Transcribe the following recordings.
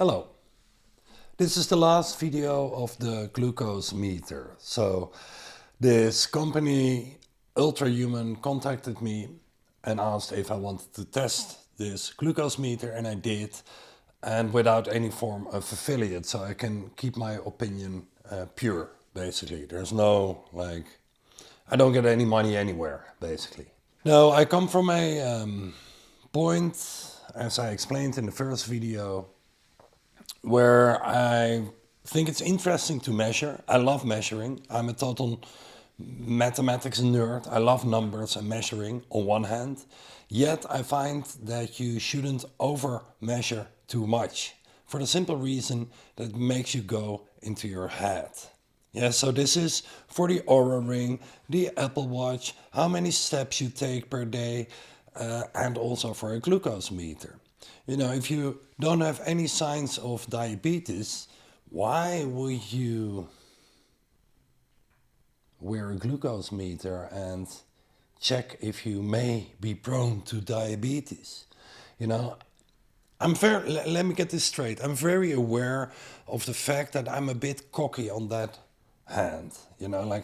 Hello, this is the last video of the glucose meter. So this company, Ultrahuman, contacted me and asked if I wanted to test this glucose meter, and I did, and without any form of affiliate, so I can keep my opinion pure, basically. There's no, I don't get any money anywhere, basically. No, I come from a point, as I explained in the first video, where I think it's interesting to measure. I love measuring. I'm a total mathematics nerd. I love numbers and measuring on one hand. Yet I find that you shouldn't over measure too much, for the simple reason that it makes you go into your head. Yeah, so this is for the Aura Ring, the Apple Watch, how many steps you take per day, and also for a glucose meter. You know, if you don't have any signs of diabetes, why would you wear a glucose meter and check if you may be prone to diabetes? You know, let me get this straight. I'm very aware of the fact that I'm a bit cocky on that hand. You know,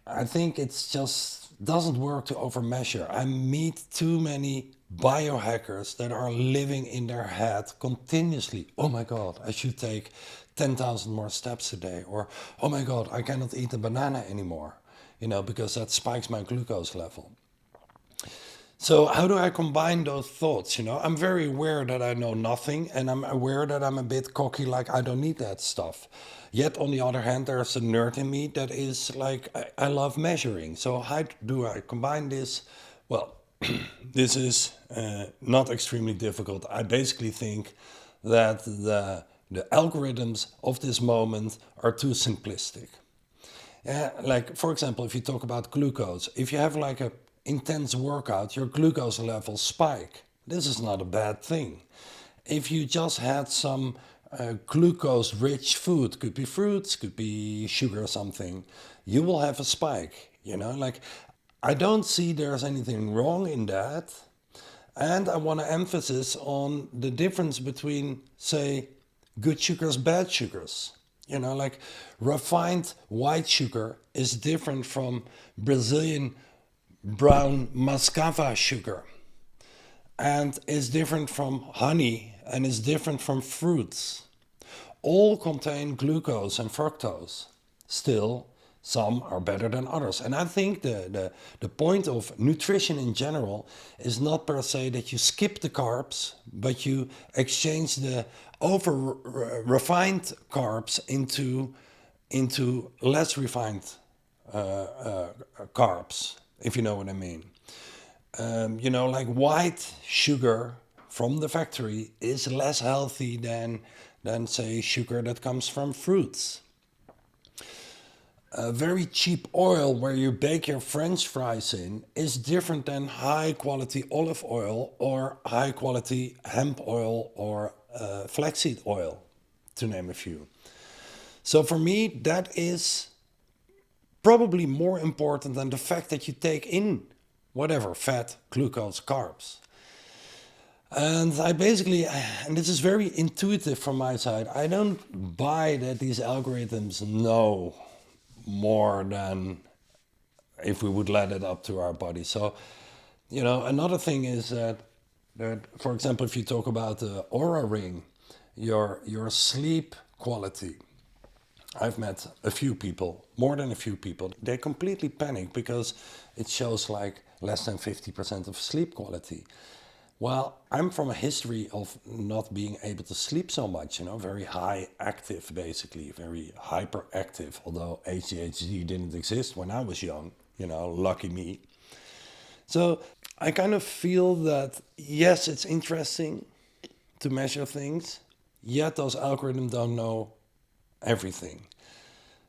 I think it's just doesn't work to overmeasure. I meet too many biohackers that are living in their head continuously. Oh my God, I should take 10,000 more steps a day. Or, oh my God, I cannot eat a banana anymore, you know, because that spikes my glucose level. So how do I combine those thoughts? You know, I'm very aware that I know nothing, and I'm aware that I'm a bit cocky, like I don't need that stuff. Yet on the other hand, there's a nerd in me that is like, I love measuring. So how do I combine this? Well, this is not extremely difficult. I basically think that the algorithms of this moment are too simplistic. Like, for example, if you talk about glucose, if you have like a intense workout, your glucose levels spike. This is not a bad thing. If you just had some glucose-rich food, could be fruits, could be sugar or something, you will have a spike. You know, like, I don't see there's anything wrong in that. And I want to emphasize on the difference between, say, good sugars, bad sugars. You know, like refined white sugar is different from Brazilian brown mascava sugar, and is different from honey, and is different from fruits. All contain glucose and fructose. Still, some are better than others. And I think the point of nutrition in general is not per se that you skip the carbs, but you exchange the over refined carbs into less refined carbs, if you know what I mean. You know, like white sugar from the factory is less healthy than say sugar that comes from fruits. A very cheap oil where you bake your French fries in is different than high quality olive oil or high quality hemp oil or flaxseed oil, to name a few. So for me, that is probably more important than the fact that you take in whatever, fat, glucose, carbs. And I basically, and this is very intuitive from my side, I don't buy that these algorithms know more than if we would let it up to our body. So, you know, another thing is that for example, if you talk about the Aura Ring, your sleep quality. I've met a few people, more than a few people. They completely panic because it shows like less than 50% of sleep quality. Well, I'm from a history of not being able to sleep so much, you know, very high active, basically, very hyperactive, although ADHD didn't exist when I was young, you know, lucky me. So I kind of feel that, yes, it's interesting to measure things, yet those algorithms don't know everything.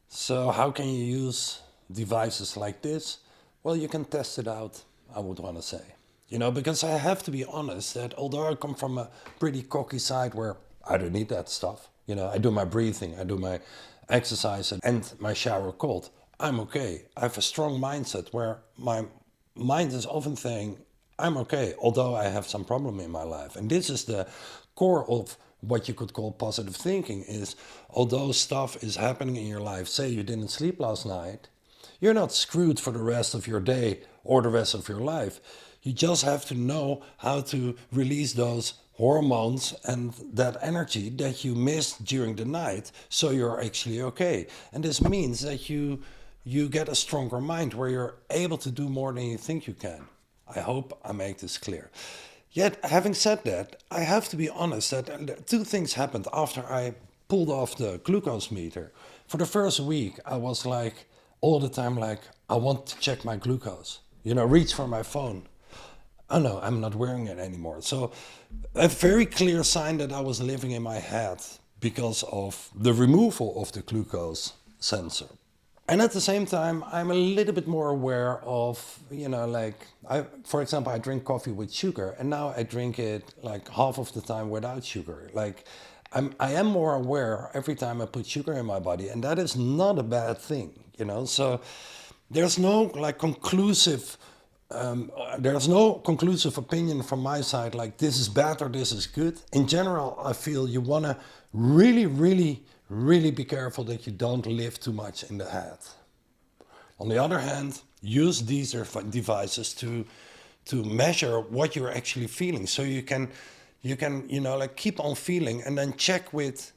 So how can you use devices like this? Well, you can test it out, I would want to say. You know, because I have to be honest that although I come from a pretty cocky side where I don't need that stuff, you know, I do my breathing, I do my exercise and my shower cold, I'm okay. I have a strong mindset where my mind is often saying, I'm okay, although I have some problem in my life. And this is the core of what you could call positive thinking is, although stuff is happening in your life, say you didn't sleep last night, you're not screwed for the rest of your day or the rest of your life. You just have to know how to release those hormones and that energy that you missed during the night, so you're actually okay. And this means that you get a stronger mind where you're able to do more than you think you can. I hope I make this clear. Yet, having said that, I have to be honest that two things happened after I pulled off the glucose meter. For the first week, I was like, all the time, like, I want to check my glucose. Reach for my phone. Oh no, I'm not wearing it anymore. So, a very clear sign that I was living in my head because of the removal of the glucose sensor. And at the same time, I'm a little bit more aware of, for example, I drink coffee with sugar, and now I drink it like half of the time without sugar. Like, I am more aware every time I put sugar in my body, and that is not a bad thing, So there's no conclusive opinion from my side, like this is bad or this is good. In general, I feel you want to really, really, really be careful that you don't live too much in the head. On the other hand, use these devices to measure what you're actually feeling, so you can keep on feeling, and then check with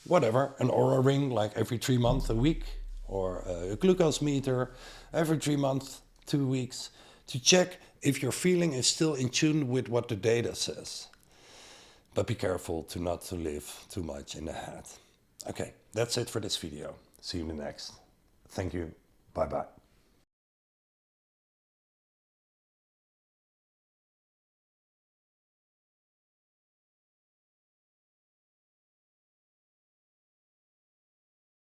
whatever, an Aura ring every 3 months, a week, or a glucose meter every 3 months, 2 weeks, to check if your feeling is still in tune with what the data says. But be careful not to live too much in the head. Okay, that's it for this video. See you in the next. Thank you. Bye-bye.